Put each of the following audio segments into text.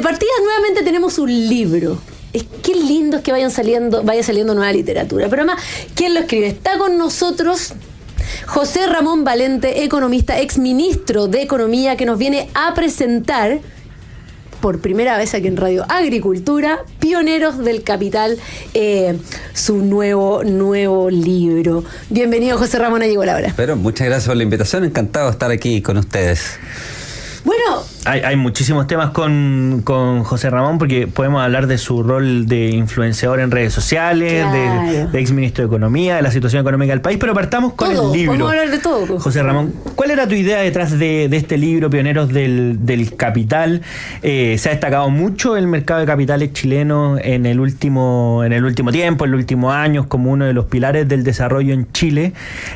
partida nuevamente tenemos un libro. Qué lindo es que vaya saliendo nueva literatura. Pero además, ¿quién lo escribe? Está con nosotros José Ramón Valente, economista, exministro de Economía, que nos viene a presentar por primera vez aquí en Radio Agricultura, Pioneros del Capital, su nuevo libro. Bienvenido, José Ramón, a Llegó la Hora. Pero muchas gracias por la invitación, encantado de estar aquí con ustedes. Bueno, hay muchísimos temas con José Ramón, porque podemos hablar de su rol de influenciador en redes sociales, claro, de exministro de Economía, de la situación económica del país, pero partamos con el libro. Podemos hablar de todo. José Ramón, ¿cuál era tu idea detrás de este libro, Pioneros del Capital? Se ha destacado mucho el mercado de capitales chileno en el último tiempo, en los últimos años, como uno de los pilares del desarrollo en Chile.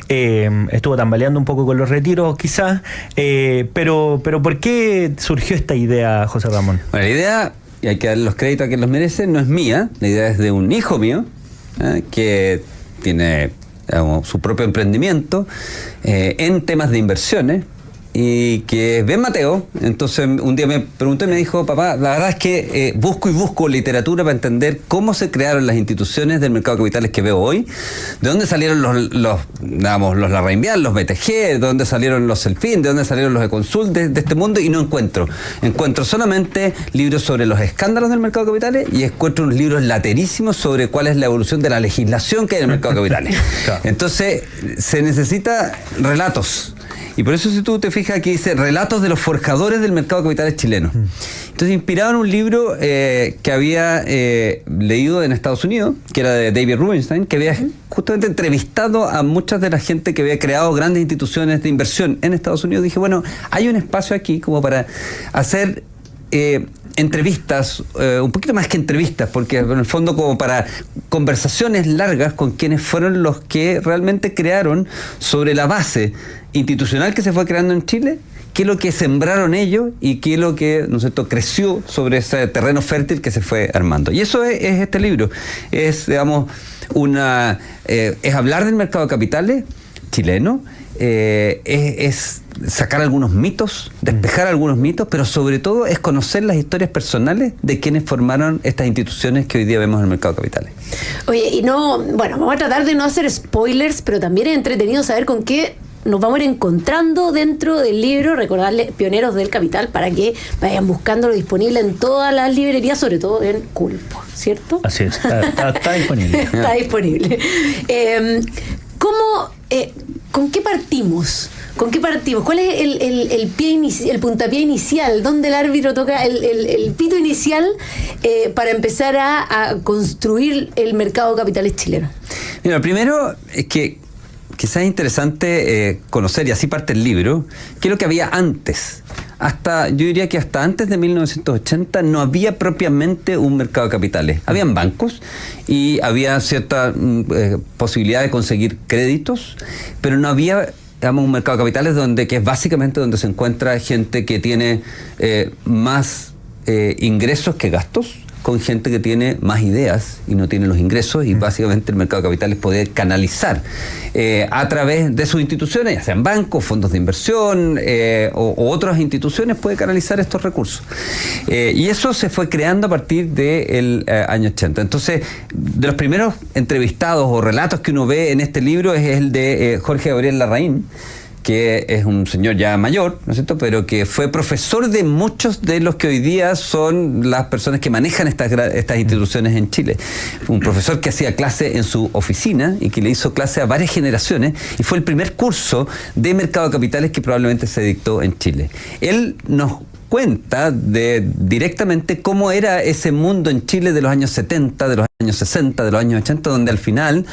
Estuvo tambaleando un poco con los retiros, quizás, pero ¿por qué surgió esta idea, José Ramón? Bueno, la idea, y hay que darle los créditos a quien los merece, no es mía. La idea es de un hijo mío, que tiene, digamos, su propio emprendimiento en temas de inversiones, y que ve Mateo. Entonces un día me preguntó y me dijo: papá, la verdad es que busco literatura para entender cómo se crearon las instituciones del mercado de capitales que veo hoy, de dónde salieron los Larraínvial, los BTG, de dónde salieron los Selfin, de dónde salieron los Econsul de este mundo, y no encuentro solamente libros sobre los escándalos del mercado de capitales, y encuentro unos libros laterísimos sobre cuál es la evolución de la legislación que hay en el mercado de capitales. Claro. Entonces se necesita relatos. Y por eso, si tú te fijas, aquí dice relatos de los forjadores del mercado de capitales chilenos. Entonces, inspirado en un libro que había leído en Estados Unidos, que era de David Rubenstein, que había justamente entrevistado a mucha de la gente que había creado grandes instituciones de inversión en Estados Unidos. Dije, bueno, hay un espacio aquí como para hacer entrevistas, un poquito más que entrevistas, porque en el fondo como para conversaciones largas con quienes fueron los que realmente crearon sobre la base institucional que se fue creando en Chile, qué es lo que sembraron ellos y qué es lo que, ¿no es cierto?, creció sobre ese terreno fértil que se fue armando. Y eso es este libro. Es, digamos, es hablar del mercado de capitales chileno, es sacar algunos mitos, despejar algunos mitos, pero sobre todo es conocer las historias personales de quienes formaron estas instituciones que hoy día vemos en el mercado de capitales. Oye, vamos a tratar de no hacer spoilers, pero también es entretenido saber con qué nos vamos a ir encontrando dentro del libro. Recordarle Pioneros del Capital para que vayan buscándolo, disponible en todas las librerías, sobre todo en Culpo, ¿cierto? Así es, está disponible. Está disponible. ¿Con qué partimos? ¿Cuál es el puntapié inicial? ¿Dónde el árbitro toca el pito inicial para empezar a construir el mercado de capitales chileno? Mira, primero es que quizás es interesante conocer, y así parte el libro, qué es lo que había antes. Yo diría que hasta antes de 1980 no había propiamente un mercado de capitales. Habían bancos y había cierta posibilidad de conseguir créditos, pero no había, digamos, un mercado de capitales que es básicamente donde se encuentra gente que tiene más ingresos que gastos, con gente que tiene más ideas y no tiene los ingresos, y básicamente el mercado de capitales puede canalizar a través de sus instituciones, ya sean bancos, fondos de inversión o otras instituciones, puede canalizar estos recursos. Y eso se fue creando a partir del año 80. Entonces, de los primeros entrevistados o relatos que uno ve en este libro es el de Jorge Gabriel Larraín, que es un señor ya mayor, ¿no es cierto?, pero que fue profesor de muchos de los que hoy día son las personas que manejan estas instituciones en Chile. Un profesor que hacía clase en su oficina y que le hizo clase a varias generaciones, y fue el primer curso de mercado de capitales que probablemente se dictó en Chile. Él nos cuenta directamente cómo era ese mundo en Chile de los años 70, de los años 60, de los años 80, donde al final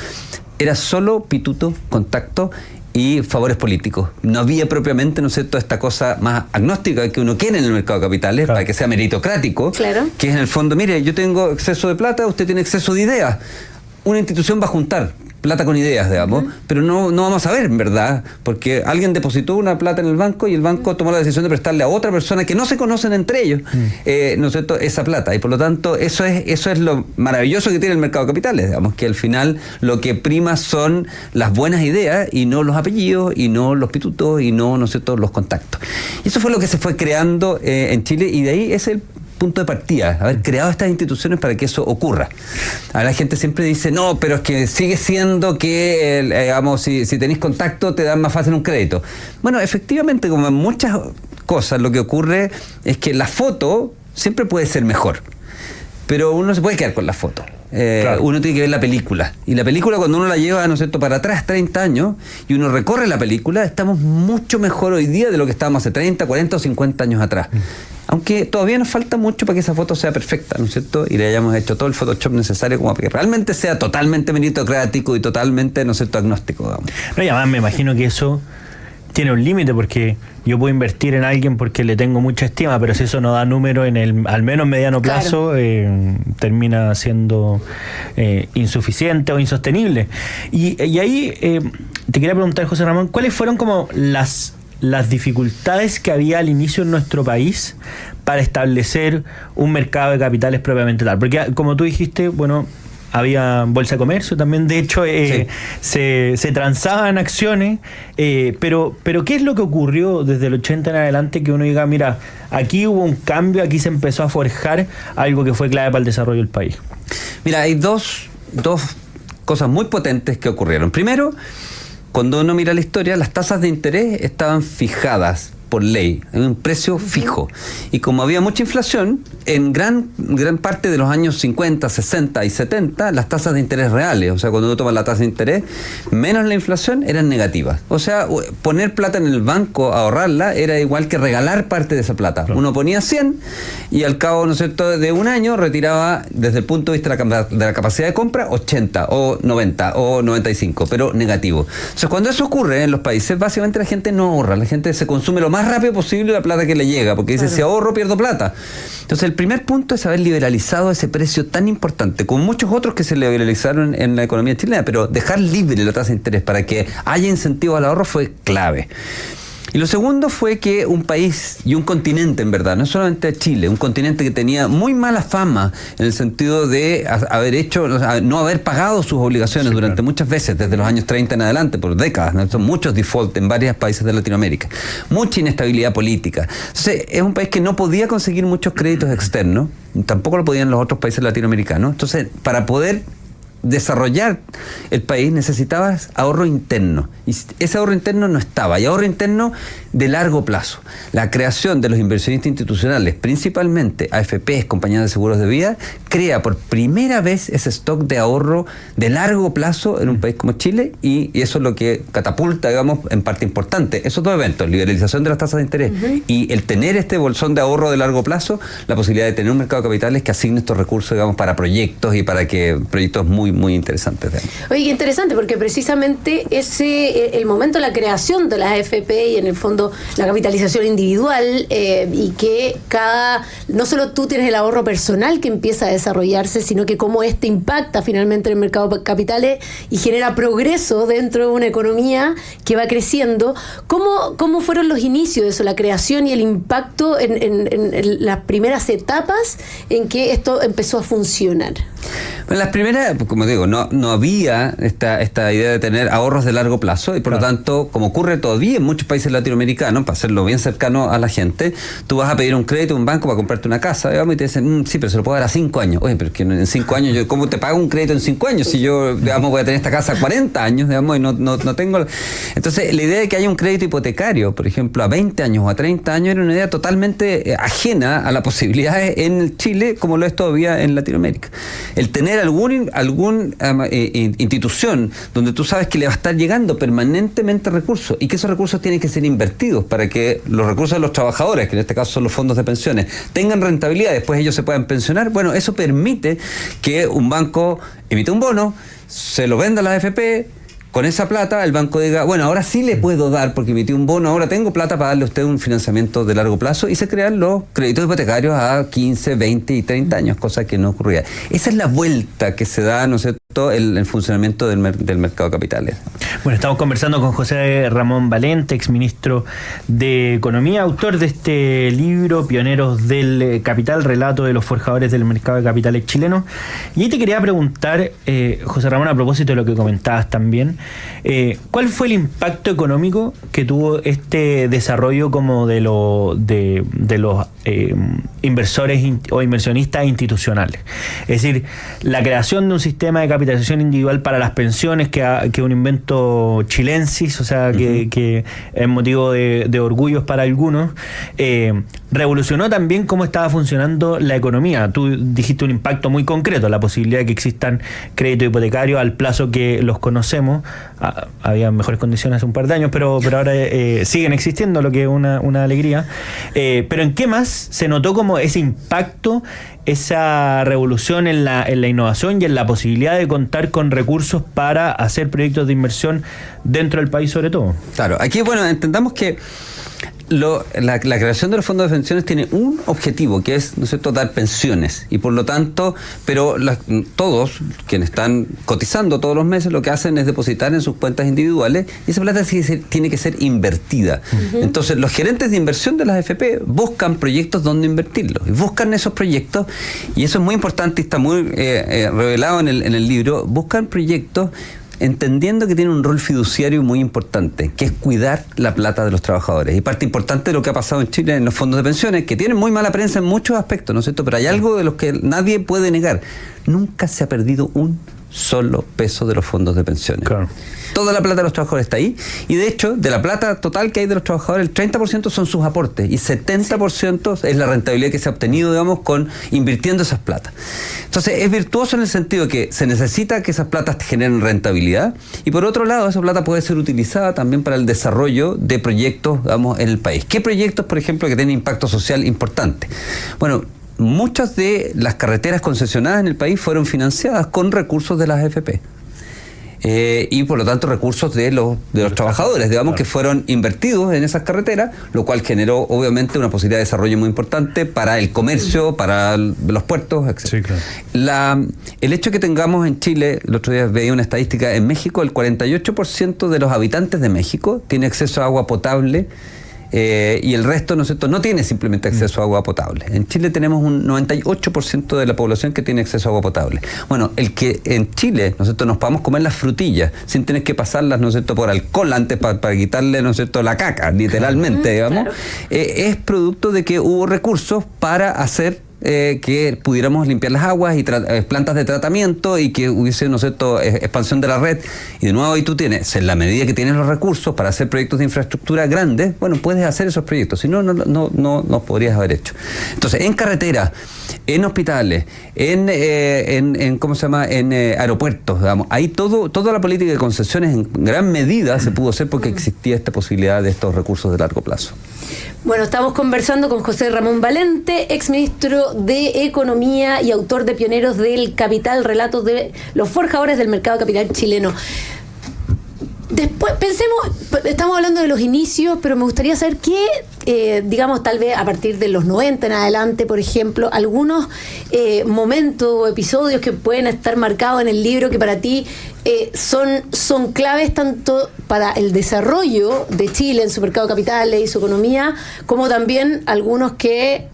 era solo pituto, contacto y favores políticos. No había propiamente, ¿no es cierto?, esta cosa más agnóstica que uno quiere en el mercado de capitales, claro, para que sea meritocrático, claro, que es en el fondo, mire, yo tengo exceso de plata, usted tiene exceso de ideas. Una institución va a juntar plata con ideas, digamos, pero no vamos a ver, en verdad, porque alguien depositó una plata en el banco y el banco tomó la decisión de prestarle a otra persona que no se conocen entre ellos, ¿no es cierto?, esa plata. Y por lo tanto, eso es lo maravilloso que tiene el mercado de capitales, digamos, que al final lo que prima son las buenas ideas y no los apellidos y no los pitutos y no es cierto?, los contactos. Y eso fue lo que se fue creando en Chile, y de ahí es el punto de partida, haber creado estas instituciones para que eso ocurra. A la gente siempre dice, no, pero es que sigue siendo que, digamos, si tenéis contacto te dan más fácil un crédito. Bueno, efectivamente, como en muchas cosas, lo que ocurre es que la foto siempre puede ser mejor, pero uno no se puede quedar con la foto. Claro. Uno tiene que ver la película. Y la película, cuando uno la lleva, ¿no es cierto?, para atrás 30 años y uno recorre la película, estamos mucho mejor hoy día de lo que estábamos hace 30, 40 o 50 años atrás. Aunque todavía nos falta mucho para que esa foto sea perfecta, ¿no es cierto? Y le hayamos hecho todo el Photoshop necesario como para que realmente sea totalmente meritocrático y totalmente, ¿no es cierto?, agnóstico, digamos. No, y además me imagino que eso tiene un límite, porque yo puedo invertir en alguien porque le tengo mucha estima, pero si eso no da número en el al menos mediano plazo, claro, termina siendo insuficiente o insostenible. Y ahí te quería preguntar, José Ramón, ¿cuáles fueron como las dificultades que había al inicio en nuestro país para establecer un mercado de capitales propiamente tal? Porque, como tú dijiste, bueno, había bolsa de comercio también, de hecho, sí, se transaban acciones, pero ¿qué es lo que ocurrió desde el 80 en adelante que uno diga, mira, aquí hubo un cambio, aquí se empezó a forjar algo que fue clave para el desarrollo del país? Mira, hay dos cosas muy potentes que ocurrieron. Primero, cuando uno mira la historia, las tasas de interés estaban fijadas por ley, en un precio fijo. Y como había mucha inflación, en gran parte de los años 50, 60 y 70, las tasas de interés reales, o sea, cuando uno toma la tasa de interés, menos la inflación, eran negativas. O sea, poner plata en el banco, ahorrarla, era igual que regalar parte de esa plata. Claro. Uno ponía 100 y al cabo, ¿no es cierto?, de un año retiraba, desde el punto de vista de la capacidad de compra, 80 o 90 o 95, pero negativo. Entonces, cuando eso ocurre en los países, básicamente la gente no ahorra, la gente se consume lo más rápido posible la plata que le llega, porque dice, claro, si ahorro pierdo plata. Entonces el primer punto es haber liberalizado ese precio tan importante, con muchos otros que se liberalizaron en la economía chilena, pero dejar libre la tasa de interés para que haya incentivo al ahorro fue clave. Y lo segundo fue que un país y un continente, en verdad, no solamente Chile, un continente que tenía muy mala fama en el sentido de no haber pagado sus obligaciones, sí, durante, claro, muchas veces, desde los años 30 en adelante, por décadas, ¿no? Son muchos default en varios países de Latinoamérica, mucha inestabilidad política. Entonces, es un país que no podía conseguir muchos créditos externos, tampoco lo podían los otros países latinoamericanos. Entonces, para poder desarrollar el país necesitabas ahorro interno, y ese ahorro interno no estaba, y ahorro interno de largo plazo. La creación de los inversionistas institucionales, principalmente AFPs, compañías de seguros de vida, crea por primera vez ese stock de ahorro de largo plazo en un país como Chile, y eso es lo que catapulta, digamos, en parte importante esos dos eventos, liberalización de las tasas de interés, y el tener este bolsón de ahorro de largo plazo, la posibilidad de tener un mercado de capitales que asigne estos recursos, digamos, para proyectos y para que proyectos muy interesantes. Oye, qué interesante, porque precisamente el momento de la creación de las AFP y en el fondo la capitalización individual, y que no solo tú tienes el ahorro personal que empieza a desarrollarse, sino que cómo este impacta finalmente en el mercado de capitales y genera progreso dentro de una economía que va creciendo. ¿Cómo fueron los inicios de eso, la creación y el impacto en las primeras etapas en que esto empezó a funcionar? Bueno, las primeras, como digo, no había esta idea de tener ahorros de largo plazo, y por lo tanto, como ocurre todavía en muchos países latinoamericanos, para hacerlo bien cercano a la gente, tú vas a pedir un crédito a un banco para comprarte una casa, digamos, y te dicen, sí, pero se lo puedo dar a 5 años. Oye, pero es que en 5 años, ¿cómo te pago un crédito en 5 años? Si yo, digamos, voy a tener esta casa 40 años, digamos, y no tengo... Entonces, la idea de que haya un crédito hipotecario, por ejemplo, a 20 años o a 30 años, era una idea totalmente ajena a la posibilidad en Chile, como lo es todavía en Latinoamérica. El tener alguna institución donde tú sabes que le va a estar llegando permanentemente recursos, y que esos recursos tienen que ser invertidos para que los recursos de los trabajadores, que en este caso son los fondos de pensiones, tengan rentabilidad, después ellos se puedan pensionar. Bueno, eso permite que un banco emita un bono, se lo venda a la AFP. Con esa plata el banco diga, bueno, ahora sí le puedo dar, porque emití un bono, ahora tengo plata para darle a usted un financiamiento de largo plazo, y se crean los créditos hipotecarios a 15, 20 y 30 años, cosa que no ocurría. Esa es la vuelta que se da, ¿no es cierto?, cierto?, el funcionamiento del mercado de capitales. Bueno, estamos conversando con José Ramón Valente, exministro de Economía, autor de este libro, Pioneros del Capital, relato de los forjadores del mercado de capitales chilenos. Y ahí te quería preguntar, José Ramón, a propósito de lo que comentabas también, ¿cuál fue el impacto económico que tuvo este desarrollo como de los inversores o inversionistas institucionales? Es decir, la creación de un sistema de capitalización individual para las pensiones, que es un invento chilensis, o sea, que es motivo de orgullos para algunos, revolucionó también cómo estaba funcionando la economía. Tú dijiste un impacto muy concreto, la posibilidad de que existan créditos hipotecarios al plazo que los conocemos. Había mejores condiciones hace un par de años, pero ahora siguen existiendo, lo que es una alegría. Pero ¿en qué más se notó como ese impacto, esa revolución en la innovación y en la posibilidad de contar con recursos para hacer proyectos de inversión dentro del país sobre todo? Claro, aquí, bueno, entendamos que la creación de los fondos de pensiones tiene un objetivo, que es, ¿no es cierto?, dar pensiones, y por lo tanto, pero todos quienes están cotizando todos los meses lo que hacen es depositar en sus cuentas individuales, y esa plata tiene que ser invertida. Entonces los gerentes de inversión de las AFP buscan proyectos donde invertirlos, y buscan esos proyectos, y eso es muy importante y está muy revelado en el libro. Buscan proyectos entendiendo que tiene un rol fiduciario muy importante, que es cuidar la plata de los trabajadores. Y parte importante de lo que ha pasado en Chile en los fondos de pensiones, que tienen muy mala prensa en muchos aspectos, ¿no es cierto? Pero hay algo de los que nadie puede negar. Nunca se ha perdido un solo peso de los fondos de pensiones. Claro. Toda la plata de los trabajadores está ahí, y de hecho, de la plata total que hay de los trabajadores, el 30% son sus aportes y 70% es la rentabilidad que se ha obtenido, digamos, invirtiendo esas platas. Entonces, es virtuoso en el sentido de que se necesita que esas platas generen rentabilidad, y por otro lado, esa plata puede ser utilizada también para el desarrollo de proyectos, digamos, en el país. ¿Qué proyectos, por ejemplo, que tienen impacto social importante? Bueno, muchas de las carreteras concesionadas en el país fueron financiadas con recursos de las AFP. Y por lo tanto recursos de los trabajadores, digamos, claro, que fueron invertidos en esas carreteras, lo cual generó obviamente una posibilidad de desarrollo muy importante para el comercio, para los puertos, etc. Sí, claro. El hecho que tengamos en Chile, el otro día veía una estadística, en México el 48% de los habitantes de México tiene acceso a agua potable, y el resto, ¿no es cierto?, no tiene simplemente acceso a agua potable. En Chile tenemos un 98% de la población que tiene acceso a agua potable. Bueno, el que en Chile, ¿no es cierto?, nos podamos comer las frutillas sin tener que pasarlas, ¿no es cierto?, por alcohol antes para quitarle, ¿no es cierto?, la caca, literalmente, digamos, claro, es producto de que hubo recursos para hacer que pudiéramos limpiar las aguas y plantas de tratamiento, y que hubiese, ¿no es cierto?, expansión de la red. Y de nuevo ahí tú tienes, en la medida que tienes los recursos para hacer proyectos de infraestructura grandes, bueno, puedes hacer esos proyectos, si no, no podrías haber hecho. Entonces, en carreteras, en hospitales, en ¿cómo se llama?, en aeropuertos, digamos, ahí toda la política de concesiones en gran medida se pudo hacer porque existía esta posibilidad de estos recursos de largo plazo. Bueno, estamos conversando con José Ramón Valente, exministro de Economía y autor de Pioneros del Capital, relatos de los forjadores del mercado capital chileno. Después, pensemos, estamos hablando de los inicios, pero me gustaría saber qué, digamos, tal vez a partir de los 90 en adelante, por ejemplo, algunos momentos o episodios que pueden estar marcados en el libro que para ti son claves tanto para el desarrollo de Chile en su mercado de capitales y su economía, como también algunos que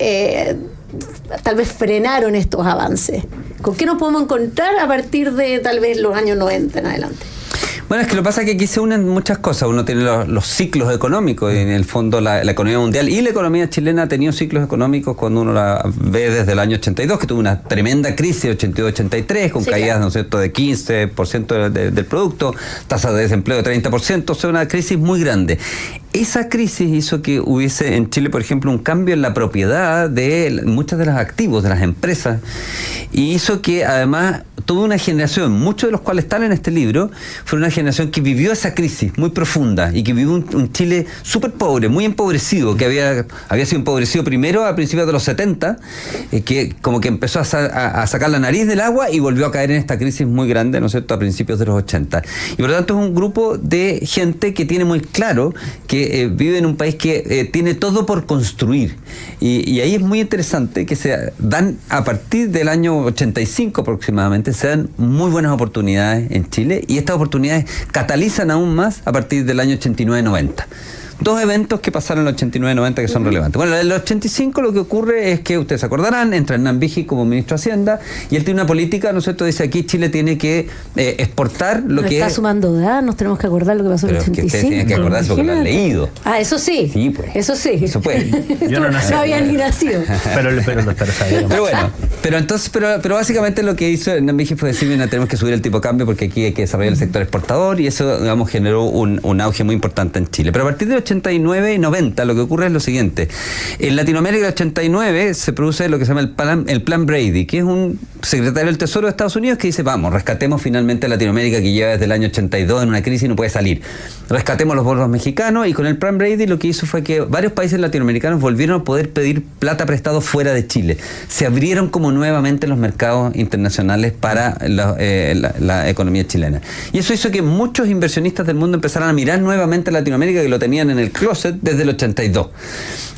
tal vez frenaron estos avances. ¿Con qué nos podemos encontrar a partir de tal vez los años 90 en adelante? Bueno, es que lo que pasa es que aquí se unen muchas cosas. Uno tiene los ciclos económicos, y en el fondo la economía mundial y la economía chilena ha tenido ciclos económicos cuando uno la ve desde el año 82, que tuvo una tremenda crisis, 82-83, con caídas, ¿no es cierto?, de 15% del producto, tasas de desempleo de 30%, o sea, una crisis muy grande. Esa crisis hizo que hubiese en Chile, por ejemplo, un cambio en la propiedad de muchos de los activos de las empresas, y hizo que además toda una generación, muchos de los cuales están en este libro, fue una generación que vivió esa crisis muy profunda y que vivió un Chile súper pobre, muy empobrecido, que había sido empobrecido primero a principios de los 70, que como que empezó a sacar la nariz del agua y volvió a caer en esta crisis muy grande, ¿no es cierto?, a principios de los 80. Y por lo tanto es un grupo de gente que tiene muy claro que que vive en un país que tiene todo por construir. Y ahí es muy interesante que se dan, a partir del año 85 aproximadamente, se dan muy buenas oportunidades en Chile, y estas oportunidades catalizan aún más a partir del año 89-90. Dos eventos que pasaron en el 89-90 que son relevantes. Bueno, en el 85 lo que ocurre es que, ustedes se acordarán, entra Hernán Vigi como ministro de Hacienda, y él tiene una política, ¿no es cierto? Dice, aquí Chile tiene que exportar lo que está sumando edad, nos tenemos que acordar lo que pasó en el 85. Que ustedes tienen que acordarse porque lo han leído. Eso sí. Sí, pues. Eso sí. Eso pues. Yo no nací. No había ni nacido. Pero bueno, pero básicamente lo que hizo Hernán Vigi fue decir, mira, tenemos que subir el tipo de cambio porque aquí hay que desarrollar el sector exportador, y eso, digamos, generó un auge muy importante en Chile. Pero a partir del 89 y 90 lo que ocurre es lo siguiente. En Latinoamérica del 89 se produce lo que se llama el Plan Brady, que es un secretario del Tesoro de Estados Unidos que dice, vamos, rescatemos finalmente a Latinoamérica, que lleva desde el año 82 en una crisis y no puede salir. Rescatemos los bonos mexicanos, y con el Plan Brady lo que hizo fue que varios países latinoamericanos volvieron a poder pedir plata prestado fuera de Chile. Se abrieron como nuevamente los mercados internacionales para la economía chilena. Y eso hizo que muchos inversionistas del mundo empezaran a mirar nuevamente a Latinoamérica, que lo tenían en el closet desde el 82.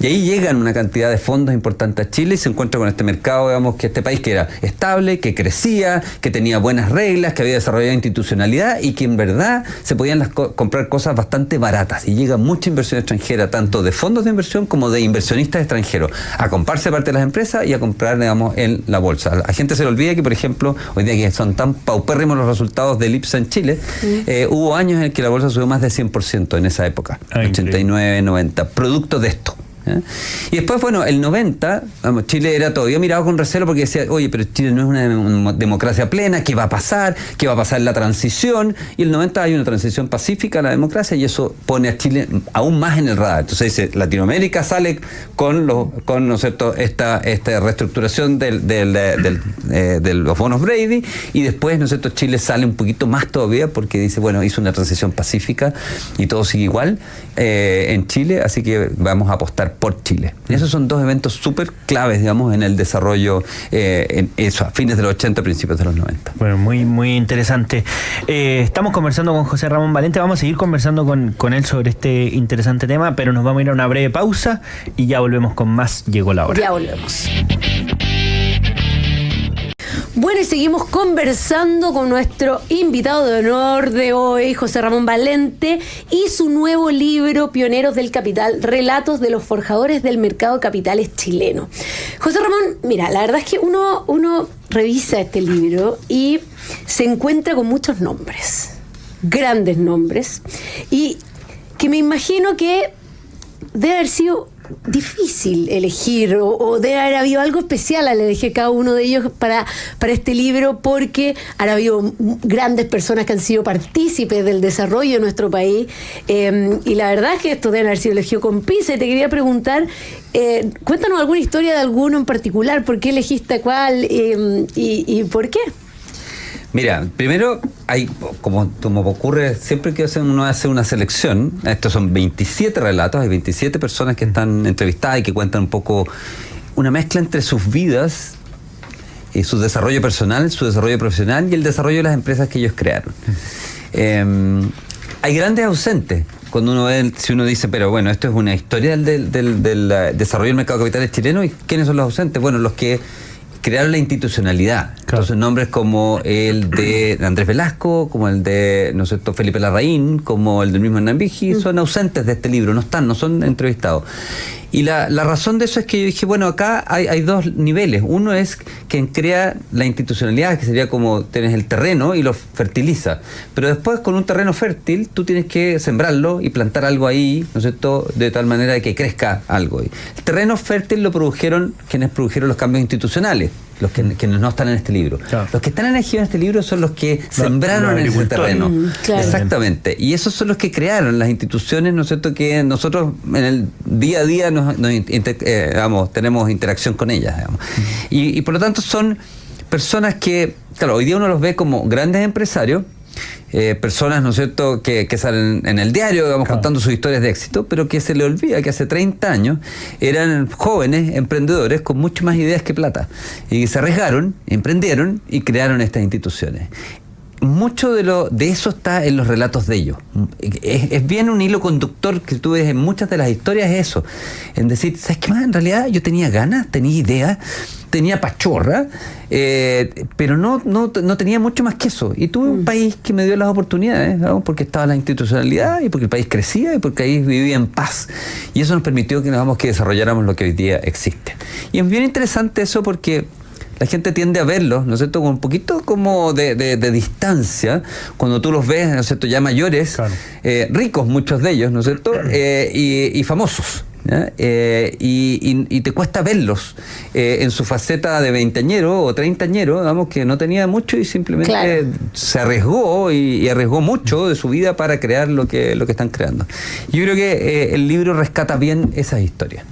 Y ahí llegan una cantidad de fondos importantes a Chile y se encuentra con este mercado, digamos, que este país que era estable, que crecía, que tenía buenas reglas, que había desarrollado institucionalidad y que en verdad se podían comprar cosas bastante baratas. Y llega mucha inversión extranjera, tanto de fondos de inversión como de inversionistas extranjeros, a comprarse parte de las empresas y a comprar, digamos, en la bolsa. A la gente se le olvida que, por ejemplo, hoy día que son tan paupérrimos los resultados del IPSA en Chile, hubo años en que la bolsa subió más de 100% en esa época, 89, 90, producto de esto. Y después, bueno, el 90, vamos, Chile era todavía mirado con recelo porque decía, oye, pero Chile no es una democracia plena, ¿qué va a pasar? ¿Qué va a pasar en la transición? Y el 90 hay una transición pacífica a la democracia, y eso pone a Chile aún más en el radar. Entonces dice, Latinoamérica sale con ¿no es cierto?, esta reestructuración de los bonos Brady, y después, ¿no es cierto?, Chile sale un poquito más todavía porque dice, bueno, hizo una transición pacífica y todo sigue igual en Chile, así que vamos a apostar por Chile. Y esos son dos eventos súper claves, digamos, en el desarrollo a fines de los 80, principios de los 90. Bueno, muy, muy interesante. Estamos conversando con José Ramón Valente, vamos a seguir conversando con él sobre este interesante tema, pero nos vamos a ir a una breve pausa y ya volvemos con más. Llegó la hora. Ya volvemos. Bueno, y seguimos conversando con nuestro invitado de honor de hoy, José Ramón Valente, y su nuevo libro, Pioneros del Capital, Relatos de los Forjadores del Mercado de Capitales Chileno. José Ramón, mira, la verdad es que uno revisa este libro y se encuentra con muchos nombres, grandes nombres, y que me imagino que debe haber sido difícil elegir o debe haber habido algo especial al elegir cada uno de ellos para este libro, porque han habido grandes personas que han sido partícipes del desarrollo de nuestro país, y la verdad es que esto debe haber sido elegido con pinza. Y te quería preguntar, cuéntanos alguna historia de alguno en particular, por qué elegiste cuál y por qué. Mira, primero, hay, como ocurre siempre que uno hace una selección, estos son 27 relatos, hay 27 personas que están entrevistadas y que cuentan un poco una mezcla entre sus vidas, su desarrollo personal, su desarrollo profesional y el desarrollo de las empresas que ellos crearon. Hay grandes ausentes. Cuando uno ve, si uno dice, pero bueno, esto es una historia del desarrollo del mercado de capitales chileno, ¿y quiénes son los ausentes? Bueno, los que crearon la institucionalidad. Claro. Entonces, nombres como el de Andrés Velasco, como el de, ¿no es cierto?, Felipe Larraín, como el del mismo Hernán Vigi, son ausentes de este libro, no son entrevistados. Y la razón de eso es que yo dije, bueno, acá hay dos niveles. Uno es quien crea la institucionalidad, que sería como tienes el terreno y lo fertiliza. Pero después, con un terreno fértil, tú tienes que sembrarlo y plantar algo ahí, ¿no es cierto?, de tal manera que crezca algo. El terreno fértil lo produjeron quienes produjeron los cambios institucionales, los que no están en este libro. Claro. Los que están elegidos en este libro son los que sembraron en ese terreno. Claro. Exactamente. Y esos son los que crearon las instituciones, ¿no es cierto?, que nosotros en el día a día tenemos interacción con ellas, digamos. Y por lo tanto son personas que, claro, hoy día uno los ve como grandes empresarios, personas, ¿no es cierto?, que salen en el diario, digamos, claro, contando sus historias de éxito, pero que se le olvida que hace 30 años eran jóvenes emprendedores con mucho más ideas que plata, y se arriesgaron, emprendieron y crearon estas instituciones. mucho de eso está en los relatos de ellos. Es bien un hilo conductor que tú ves en muchas de las historias, es eso. En decir, ¿sabes qué más? En realidad yo tenía ganas, tenía ideas, tenía pachorra, pero no tenía mucho más que eso. Y tuve un país que me dio las oportunidades, ¿no? Porque estaba la institucionalidad y porque el país crecía y porque ahí vivía en paz. Y eso nos permitió que desarrolláramos lo que hoy día existe. Y es bien interesante eso porque la gente tiende a verlos, ¿no es cierto?, con un poquito como de distancia, cuando tú los ves, ¿no es cierto?, ya mayores, claro. Ricos muchos de ellos, ¿no es cierto?, y famosos. Y te cuesta verlos en su faceta de veinteañero o treintañero, digamos, que no tenía mucho y simplemente claro. se arriesgó y arriesgó mucho de su vida para crear lo que están creando. Yo creo que el libro rescata bien esas historias.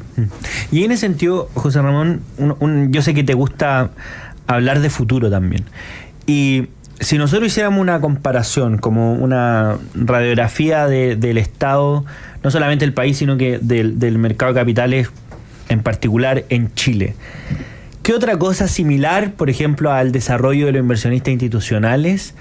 Y en ese sentido, José Ramón, yo sé que te gusta hablar de futuro también. Y si nosotros hiciéramos una comparación, como una radiografía del Estado, no solamente del país, sino que del mercado de capitales, en particular en Chile, ¿qué otra cosa similar, por ejemplo, al desarrollo de los inversionistas institucionales,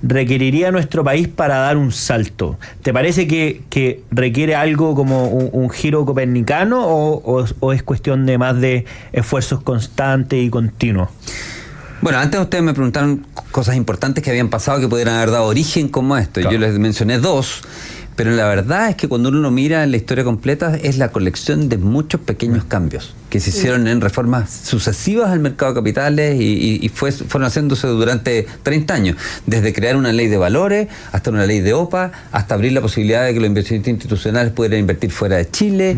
requeriría nuestro país para dar un salto? ¿Te parece que requiere algo como un giro copernicano o es cuestión de más de esfuerzos constantes y continuos? Bueno, antes ustedes me preguntaron cosas importantes que habían pasado que pudieran haber dado origen como esto. Claro. Yo les mencioné dos, pero la verdad es que cuando uno lo mira en la historia completa es la colección de muchos pequeños cambios que se hicieron en reformas sucesivas al mercado de capitales y fueron haciéndose durante 30 años, desde crear una ley de valores hasta una ley de OPA, hasta abrir la posibilidad de que los inversionistas institucionales pudieran invertir fuera de Chile.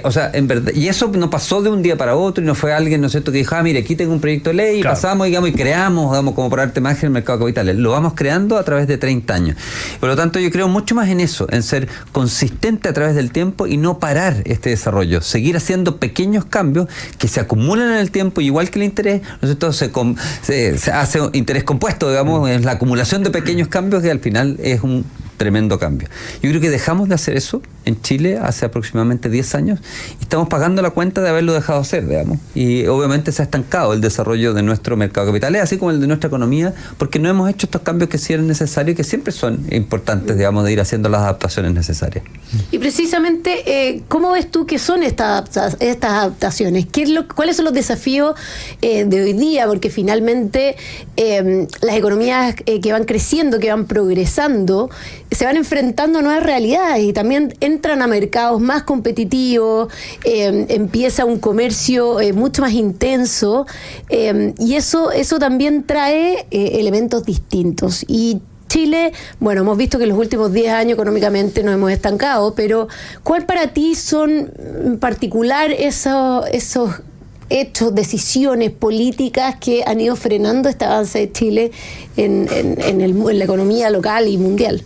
O sea, en verdad, y eso no pasó de un día para otro y no fue alguien, ¿no es cierto?, que dijo, mire, aquí tengo un proyecto de ley, claro. Y pasamos, digamos, y creamos, digamos, como por arte magia el mercado de capitales. Lo vamos creando a través de 30 años. Por lo tanto, yo creo mucho más en eso, en ser consistente a través del tiempo y no parar este desarrollo, seguir haciendo pequeños cambios que se acumulan en el tiempo, igual que el interés, ¿no es cierto?, se hace interés compuesto, digamos, es la acumulación de pequeños cambios que al final es un tremendo cambio. Yo creo que dejamos de hacer eso en Chile hace aproximadamente 10 años y estamos pagando la cuenta de haberlo dejado hacer, digamos. Y obviamente se ha estancado el desarrollo de nuestro mercado de capitales, así como el de nuestra economía, porque no hemos hecho estos cambios que sí eran necesarios y que siempre son importantes, digamos, de ir haciendo las adaptaciones necesarias. Y precisamente, ¿cómo ves tú que son estas adaptaciones? ¿Cuáles son los desafíos de hoy día? Porque finalmente las economías que van creciendo, que van progresando, se van enfrentando a nuevas realidades y también entran a mercados más competitivos, empieza un comercio mucho más intenso y eso también trae elementos distintos. Y Chile, bueno, hemos visto que en los últimos 10 años económicamente nos hemos estancado, pero ¿cuál para ti son en particular esos hechos, decisiones políticas que han ido frenando este avance de Chile en la economía local y mundial?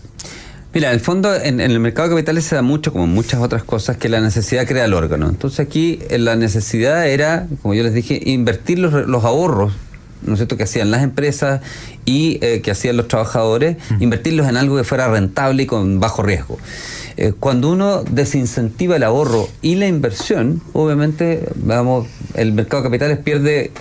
Mira, en el fondo, en el mercado de capitales se da mucho, como muchas otras cosas, que la necesidad crea el órgano. Entonces aquí la necesidad era, como yo les dije, invertir los ahorros, ¿no es cierto?, que hacían las empresas y que hacían los trabajadores, invertirlos en algo que fuera rentable y con bajo riesgo. Cuando uno desincentiva el ahorro y la inversión, obviamente, vamos, el mercado de capitales pierde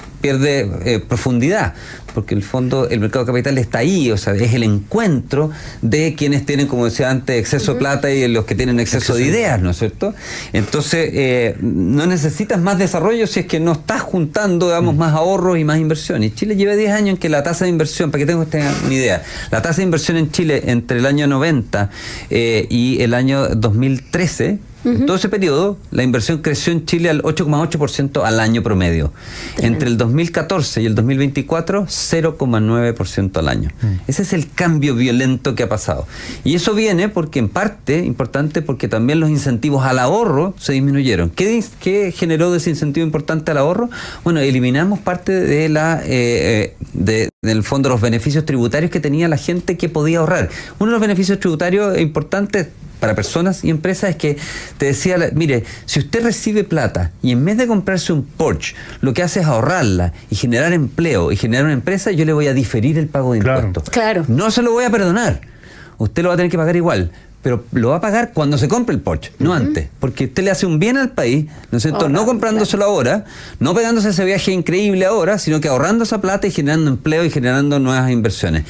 profundidad, porque en el fondo el mercado de capitales está ahí, o sea, es el encuentro de quienes tienen, como decía antes, exceso de plata y los que tienen exceso de ideas, ¿no es cierto? Entonces, no necesitas más desarrollo si es que no estás juntando, digamos, más ahorros y más inversión. Y Chile lleva 10 años en que la tasa de inversión, para que tengan una idea, la tasa de inversión en Chile entre el año 90 y el año 2013, en todo ese periodo, la inversión creció en Chile al 8,8% al año promedio. Entre el 2014 y el 2024, 0,9% al año. Ese es el cambio violento que ha pasado. Y eso viene porque, en parte, importante, porque también los incentivos al ahorro se disminuyeron. ¿Qué generó desincentivo importante al ahorro? Bueno, eliminamos parte de del fondo, los beneficios tributarios que tenía la gente que podía ahorrar. Uno de los beneficios tributarios importantes para personas y empresas es que te decía, mire, si usted recibe plata y en vez de comprarse un Porsche, lo que hace es ahorrarla y generar empleo y generar una empresa, yo le voy a diferir el pago de impuestos. Claro. No se lo voy a perdonar. Usted lo va a tener que pagar igual, pero lo va a pagar cuando se compre el Porsche, no antes, porque usted le hace un bien al país, ¿no es cierto? No comprándoselo ahora, no pegándose ese viaje increíble ahora, sino que ahorrando esa plata y generando empleo y generando nuevas inversiones.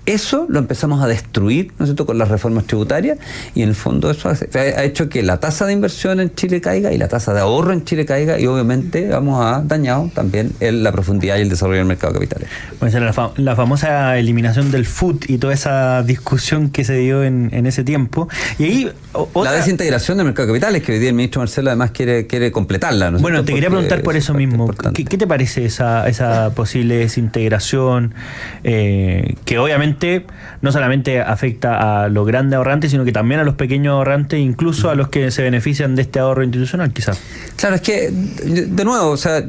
Eso lo empezamos a destruir, ¿no es cierto?, con las reformas tributarias, y en el fondo eso ha hecho que la tasa de inversión en Chile caiga y la tasa de ahorro en Chile caiga, y obviamente dañado también la profundidad y el desarrollo del mercado de capitales. Bueno, la famosa eliminación del FUT y toda esa discusión que se dio en ese tiempo. Y ahí la desintegración del mercado de capitales, que hoy día el ministro Marcelo además quiere completarla, ¿no? Bueno, te quería preguntar por eso mismo. ¿Qué te parece esa posible desintegración que obviamente no solamente afecta a los grandes ahorrantes, sino que también a los pequeños ahorrantes, incluso a los que se benefician de este ahorro institucional, quizás? Claro, es que, de nuevo, o sea,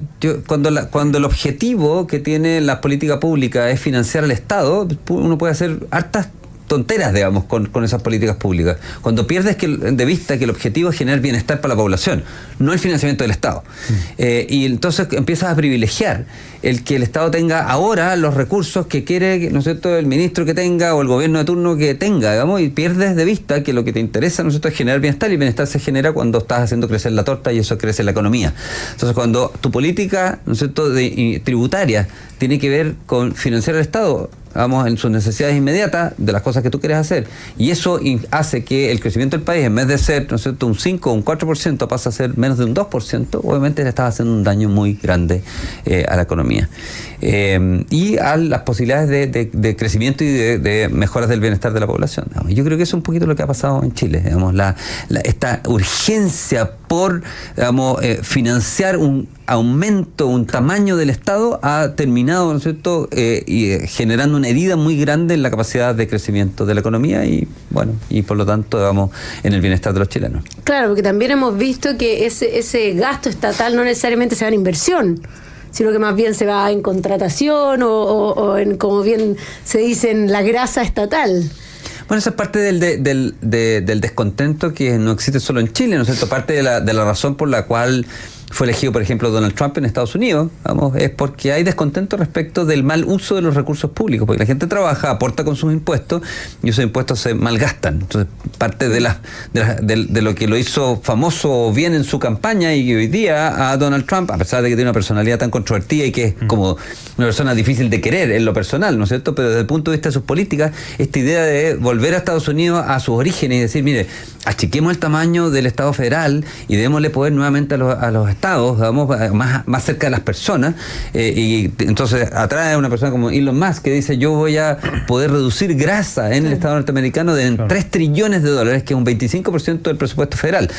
cuando el objetivo que tiene la política pública es financiar al Estado, uno puede hacer hartas tonteras, digamos, con esas políticas públicas. Cuando pierdes de vista que el objetivo es generar bienestar para la población, no el financiamiento del Estado. Y entonces empiezas a privilegiar el que el Estado tenga ahora los recursos que quiere, ¿no es cierto?, el ministro que tenga o el gobierno de turno que tenga, digamos, y pierdes de vista que lo que te interesa, ¿no es cierto?, es generar bienestar, y el bienestar se genera cuando estás haciendo crecer la torta, y eso crece la economía. Entonces, cuando tu política, ¿no es cierto?, tributaria tiene que ver con financiar al Estado, vamos, en sus necesidades inmediatas de las cosas que tú quieres hacer, y eso hace que el crecimiento del país, en vez de ser, ¿no es cierto?, un 5 o un 4%, pasa a ser menos de un 2%, obviamente le estás haciendo un daño muy grande a la economía. Y a las posibilidades de crecimiento y de mejoras del bienestar de la población. Yo creo que eso es un poquito lo que ha pasado en Chile. Digamos, esta urgencia por, digamos, financiar un aumento, un tamaño del Estado, ha terminado, ¿no es cierto?, generando una herida muy grande en la capacidad de crecimiento de la economía y, bueno, y por lo tanto, digamos, en el bienestar de los chilenos. Claro, porque también hemos visto que ese gasto estatal no necesariamente se va en inversión, sino que más bien se va en contratación o en, como bien se dice, en la grasa estatal. Bueno, esa es parte del descontento que no existe solo en Chile, ¿no es cierto? Parte de la razón por la cual fue elegido, por ejemplo, Donald Trump en Estados Unidos, vamos, es porque hay descontento respecto del mal uso de los recursos públicos, porque la gente trabaja, aporta con sus impuestos, y esos impuestos se malgastan. Entonces, parte de lo que lo hizo famoso bien en su campaña, y hoy día a Donald Trump, a pesar de que tiene una personalidad tan controvertida y que es como una persona difícil de querer en lo personal, ¿no es cierto?, pero desde el punto de vista de sus políticas, esta idea de volver a Estados Unidos a sus orígenes y decir, mire, achiquemos el tamaño del Estado federal y démosle poder nuevamente a los estados, vamos, más cerca de las personas, y entonces atrae a una persona como Elon Musk, que dice, yo voy a poder reducir grasa en el Estado norteamericano de 3 trillones de dólares, que es un 25% del presupuesto federal.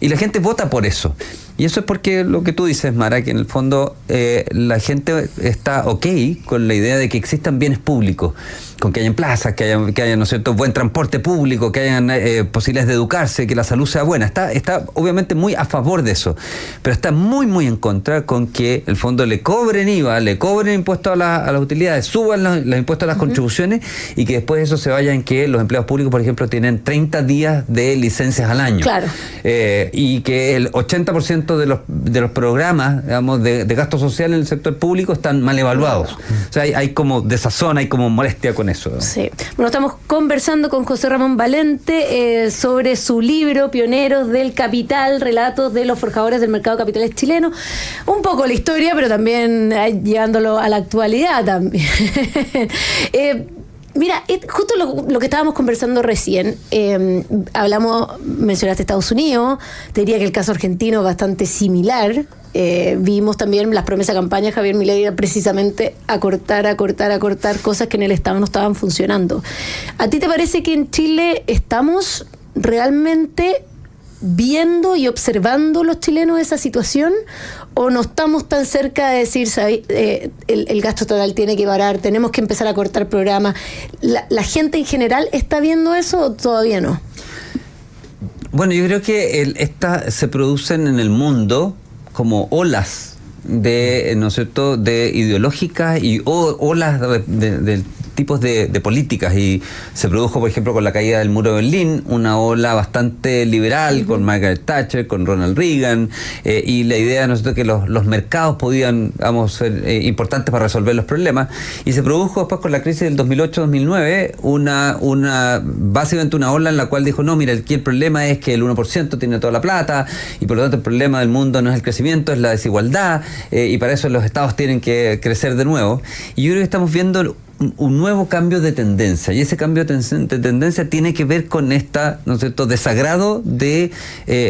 Y la gente vota por eso. Y eso es porque lo que tú dices, Mara, que en el fondo la gente está ok con la idea de que existan bienes públicos, con que hayan plazas, que haya, ¿no es cierto?, buen transporte público, que hayan posibilidades de educarse, que la salud sea buena. Está obviamente muy a favor de eso, pero está muy, muy en contra con que el fondo le cobren IVA, le cobren impuestos a las utilidades, suban los impuestos a las contribuciones, y que después eso se vaya en que los empleados públicos, por ejemplo, tienen 30 días de licencias al año. Claro. Y que el 80% de los programas, digamos, de gasto social en el sector público están mal evaluados. O sea, hay como desazón, hay como molestia con eso, ¿no? Sí. Bueno, estamos conversando con José Ramón Valente sobre su libro Pioneros del Capital, relatos de los forjadores del mercado de capitales chileno. Un poco la historia, pero también llevándolo a la actualidad también. Mira, justo lo que estábamos conversando recién, mencionaste Estados Unidos, te diría que el caso argentino es bastante similar. Vimos también las promesas de campaña de Javier Milei, precisamente acortar cosas que en el Estado no estaban funcionando. ¿A ti te parece que en Chile estamos realmente viendo y observando los chilenos esa situación, o no estamos tan cerca de decir el gasto total tiene que parar, tenemos que empezar a cortar programas? ¿La gente en general está viendo eso o todavía no? Bueno, yo creo que se producen en el mundo como olas ¿no es cierto?, de ideológicas y olas de tipos de políticas, y se produjo, por ejemplo, con la caída del muro de Berlín, una ola bastante liberal, con Margaret Thatcher, con Ronald Reagan, y la idea, ¿no es cierto?, que los mercados podían, vamos, ser importantes para resolver los problemas, y se produjo después con la crisis del 2008-2009 básicamente una ola en la cual dijo, no, mira, aquí el problema es que el 1% tiene toda la plata, y por lo tanto el problema del mundo no es el crecimiento, es la desigualdad, y para eso los estados tienen que crecer de nuevo. Y yo creo que estamos viendo un nuevo cambio de tendencia, y ese cambio de tendencia tiene que ver con esta, ¿no es cierto?, desagrado de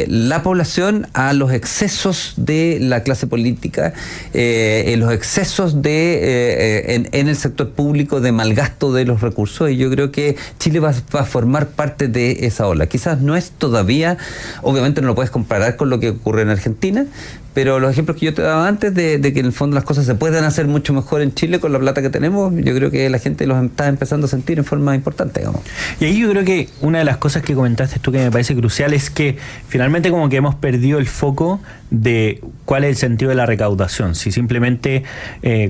la población a los excesos de la clase política, los excesos en el sector público de malgasto de los recursos, y yo creo que Chile va a formar parte de esa ola. Quizás no es todavía, obviamente no lo puedes comparar con lo que ocurre en Argentina, pero los ejemplos que yo te daba antes de que en el fondo las cosas se pueden hacer mucho mejor en Chile con la plata que tenemos, yo creo que la gente los está empezando a sentir en forma importante, digamos. Y ahí yo creo que una de las cosas que comentaste tú que me parece crucial es que finalmente como que hemos perdido el foco de cuál es el sentido de la recaudación. Si simplemente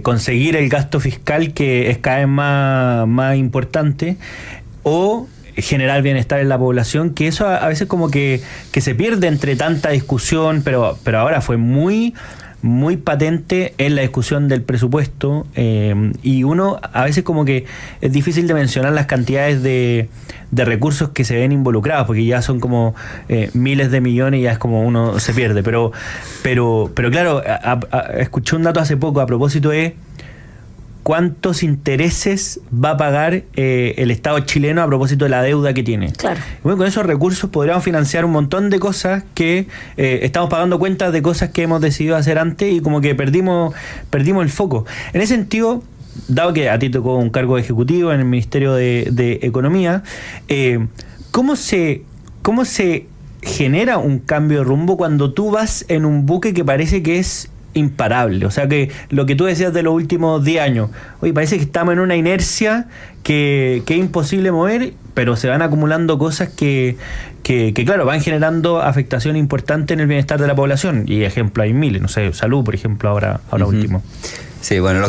conseguir el gasto fiscal, que es cada vez más importante, o generar bienestar en la población, que eso a veces como que se pierde entre tanta discusión, pero ahora fue muy patente en la discusión del presupuesto, y uno a veces como que es difícil de mencionar las cantidades de recursos que se ven involucrados, porque ya son como miles de millones y ya es como uno se pierde, pero claro, escuché un dato hace poco a propósito de cuántos intereses va a pagar el Estado chileno a propósito de la deuda que tiene. Claro. Bueno, con esos recursos podríamos financiar un montón de cosas que estamos pagando cuentas de cosas que hemos decidido hacer antes y como que perdimos el foco. En ese sentido, dado que a ti tocó un cargo ejecutivo en el Ministerio de Economía, ¿cómo se genera un cambio de rumbo cuando tú vas en un buque que parece que es imparable? O sea, que lo que tú decías de los últimos 10 años, oye, parece que estamos en una inercia que es imposible mover, pero se van acumulando cosas que claro, van generando afectación importante en el bienestar de la población, y ejemplo hay miles, no sé, salud, por ejemplo, ahora último. Sí, bueno,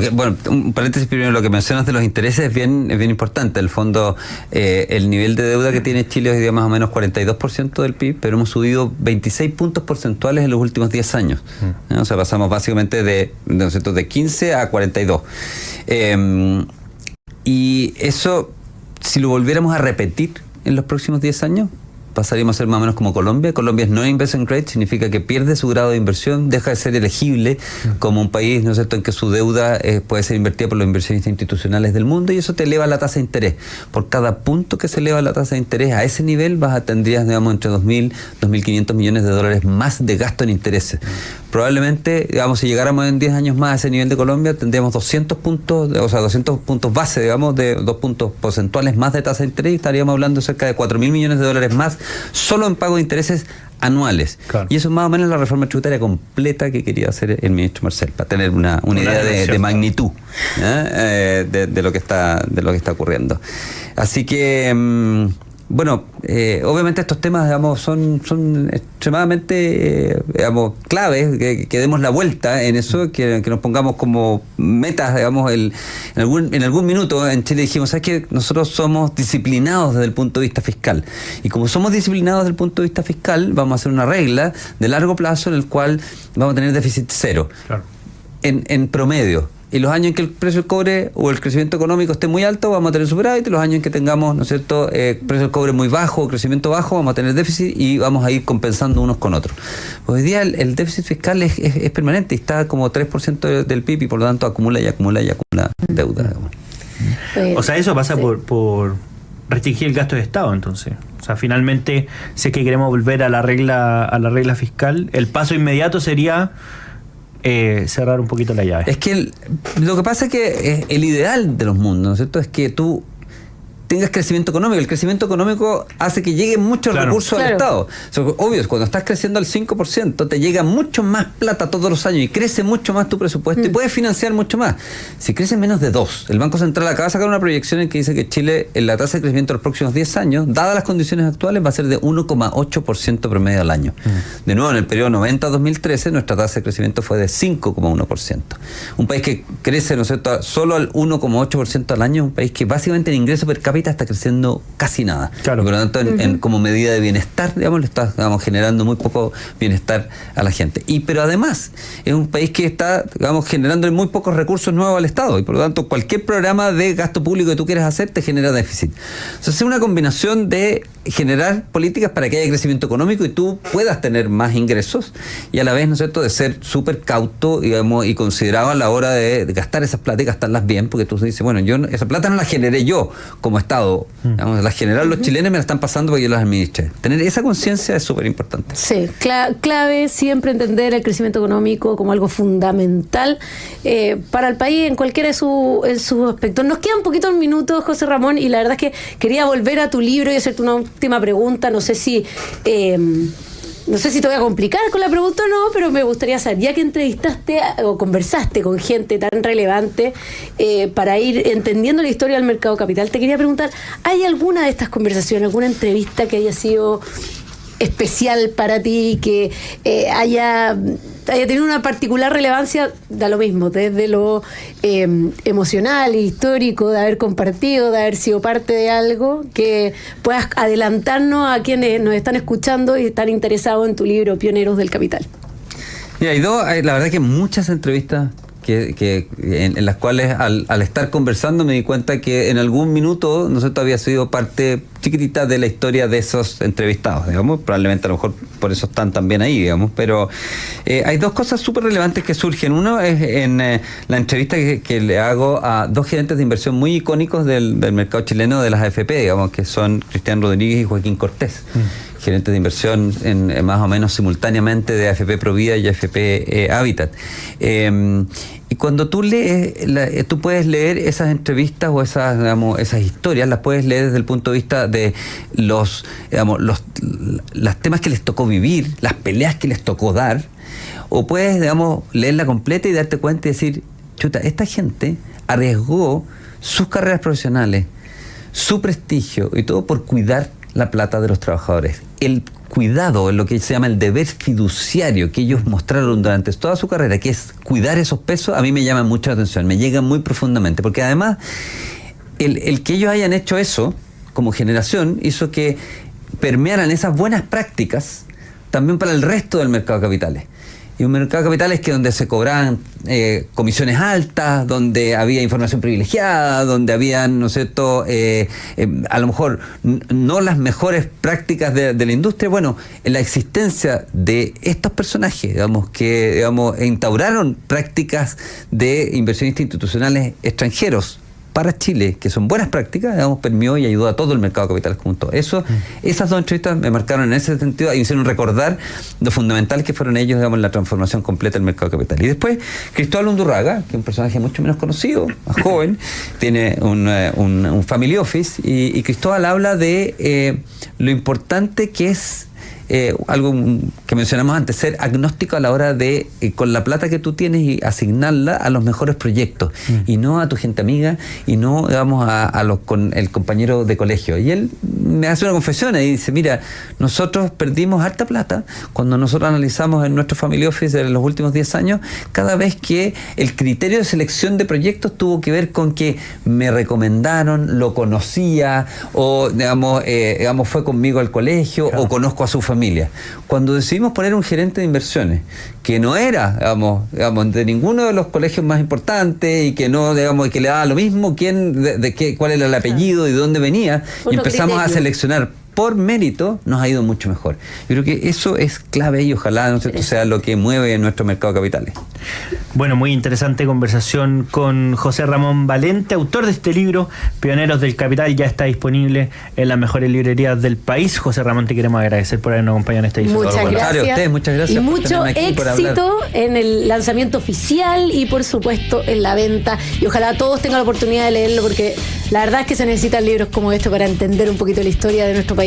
un paréntesis primero, lo que mencionas de los intereses es bien importante. En el fondo, el nivel de deuda que tiene Chile hoy día más o menos 42% del PIB, pero hemos subido 26 puntos porcentuales en los últimos 10 años. O sea, pasamos básicamente de 15 a 42. Y eso, si lo volviéramos a repetir en los próximos 10 años, pasaríamos a ser más o menos como Colombia. Colombia es no investment grade, significa que pierde su grado de inversión, deja de ser elegible como un país, ¿no es cierto?, en que su deuda puede ser invertida por los inversionistas institucionales del mundo, y eso te eleva la tasa de interés. Por cada punto que se eleva la tasa de interés a ese nivel, tendrías, digamos, entre 2.000 y 2.500 millones de dólares más de gasto en intereses. Probablemente, digamos, si llegáramos en 10 años más a ese nivel de Colombia, tendríamos 200 puntos, o sea, 200 puntos base, digamos, de 2 puntos porcentuales más de tasa de interés, y estaríamos hablando de cerca de 4.000 millones de dólares más solo en pago de intereses anuales. Claro. Y eso es más o menos la reforma tributaria completa que quería hacer el ministro Marcel, para tener una idea de magnitud de lo que está ocurriendo. Así que obviamente estos temas, digamos, son extremadamente claves, que demos la vuelta en eso, que nos pongamos como metas, digamos. En algún minuto en Chile dijimos, ¿sabes qué? Nosotros somos disciplinados desde el punto de vista fiscal, y como somos disciplinados desde el punto de vista fiscal, vamos a hacer una regla de largo plazo en el cual vamos a tener déficit cero. Claro. En promedio. Y los años en que el precio del cobre o el crecimiento económico esté muy alto, vamos a tener superávit, y los años en que tengamos, ¿no es cierto?, precio del cobre muy bajo o crecimiento bajo, vamos a tener déficit, y vamos a ir compensando unos con otros. Hoy día el déficit fiscal es permanente, y está como 3% del PIB, y por lo tanto acumula deuda. O sea, eso pasa por restringir el gasto de Estado, entonces. O sea, finalmente, si es que queremos volver a la regla fiscal, el paso inmediato sería cerrar un poquito la llave. Es que lo que pasa es que el ideal de los mundos, ¿no es cierto?, es que tú tengas crecimiento económico. El crecimiento económico hace que lleguen muchos recursos al Estado. O sea, obvio, cuando estás creciendo al 5%, te llega mucho más plata todos los años, y crece mucho más tu presupuesto, y puedes financiar mucho más. Si crece menos de 2, el Banco Central acaba de sacar una proyección en que dice que Chile, en la tasa de crecimiento de los próximos 10 años, dadas las condiciones actuales, va a ser de 1,8% promedio al año. De nuevo, en el periodo 90-2013, nuestra tasa de crecimiento fue de 5,1%. Un país que crece, ¿no es cierto?, solo al 1,8% al año, es un país que básicamente en ingreso per cápita está creciendo casi nada. Claro. Y por lo tanto, como medida de bienestar, digamos, le está generando muy poco bienestar a la gente. Pero además, es un país que está, digamos, generando muy pocos recursos nuevos al Estado, y por lo tanto, cualquier programa de gasto público que tú quieras hacer te genera déficit. O sea, es una combinación de generar políticas para que haya crecimiento económico y tú puedas tener más ingresos, y a la vez, ¿no es cierto?, de ser súper cauto, digamos, y considerado a la hora de gastar esas plata y gastarlas bien, porque tú dices, bueno, esa plata no la generé yo como Estado, digamos, la generaron los chilenos, me la están pasando para que yo las administre. Tener esa conciencia es súper importante. Sí, clave siempre entender el crecimiento económico como algo fundamental para el país en cualquiera de sus aspectos. Nos quedan poquitos minutos, José Ramón, y la verdad es que quería volver a tu libro y hacerte una última pregunta. No sé si te voy a complicar con la pregunta o no, pero me gustaría saber, ya que entrevistaste o conversaste con gente tan relevante para ir entendiendo la historia del mercado capital, te quería preguntar, ¿hay alguna de estas conversaciones, alguna entrevista que haya sido especial para ti, que haya tenido una particular relevancia? Da lo mismo, desde lo emocional, histórico, de haber compartido, de haber sido parte de algo, que puedas adelantarnos a quienes nos están escuchando y están interesados en tu libro Pioneros del Capital. Mira, la verdad que muchas entrevistas en las cuales al estar conversando me di cuenta que en algún minuto nosotros había sido parte chiquitita de la historia de esos entrevistados, digamos, probablemente a lo mejor por eso están también ahí, digamos, pero hay dos cosas súper relevantes que surgen. Uno es en la entrevista que le hago a dos gerentes de inversión muy icónicos del mercado chileno de las AFP, digamos, que son Cristian Rodríguez y Joaquín Cortés. Gerentes de inversión más o menos simultáneamente de AFP Provida y AFP Habitat. Y cuando tú lees, tú puedes leer esas entrevistas o esas historias, las puedes leer desde el punto de vista de los temas que les tocó vivir, las peleas que les tocó dar, o puedes, leerla completa y darte cuenta y decir, chuta, esta gente arriesgó sus carreras profesionales, su prestigio y todo por cuidar la plata de los trabajadores. El cuidado, lo que se llama el deber fiduciario que ellos mostraron durante toda su carrera, que es cuidar esos pesos, a mí me llama mucho la atención, me llega muy profundamente, porque además el que ellos hayan hecho eso como generación hizo que permearan esas buenas prácticas también para el resto del mercado de capitales. Y un mercado de capitales que donde se cobraban comisiones altas, donde había información privilegiada, donde habían, ¿no es cierto?, a lo mejor no las mejores prácticas de la industria. Bueno, en la existencia de estos personajes, que instauraron prácticas de inversionistas institucionales extranjeros para Chile, que son buenas prácticas, permeó y ayudó a todo el mercado de capitales como un todo. Esas dos entrevistas me marcaron en ese sentido y me hicieron recordar lo fundamental que fueron ellos, en la transformación completa del mercado de capital. Y después, Cristóbal Undurraga, que es un personaje mucho menos conocido, más joven, tiene un family office, y Cristóbal habla de lo importante que es algo que mencionamos antes, ser agnóstico a la hora de, con la plata que tú tienes, y asignarla a los mejores proyectos, y no a tu gente amiga, y no, con el compañero de colegio. Y él me hace una confesión y dice, mira, nosotros perdimos harta plata cuando nosotros analizamos en nuestro family office en los últimos 10 años, cada vez que el criterio de selección de proyectos tuvo que ver con que me recomendaron, lo conocía, o fue conmigo al colegio, claro, o conozco a su familia. Cuando decidimos poner un gerente de inversiones que no era, de ninguno de los colegios más importantes, y que no, y que le daba lo mismo cuál era el apellido y de dónde venía, y empezamos a seleccionar por mérito, nos ha ido mucho mejor. Yo creo que eso es clave y ojalá, ¿no es cierto?, sea lo que mueve nuestro mercado de capitales. Bueno, muy interesante conversación con José Ramón Valente, autor de este libro, Pioneros del Capital. Ya está disponible en las mejores librerías del país. José Ramón, te queremos agradecer por habernos acompañado en esta edición. Muchas gracias. A ustedes, muchas gracias. Y mucho éxito en el lanzamiento oficial y, por supuesto, en la venta. Y ojalá todos tengan la oportunidad de leerlo, porque la verdad es que se necesitan libros como este para entender un poquito la historia de nuestro país.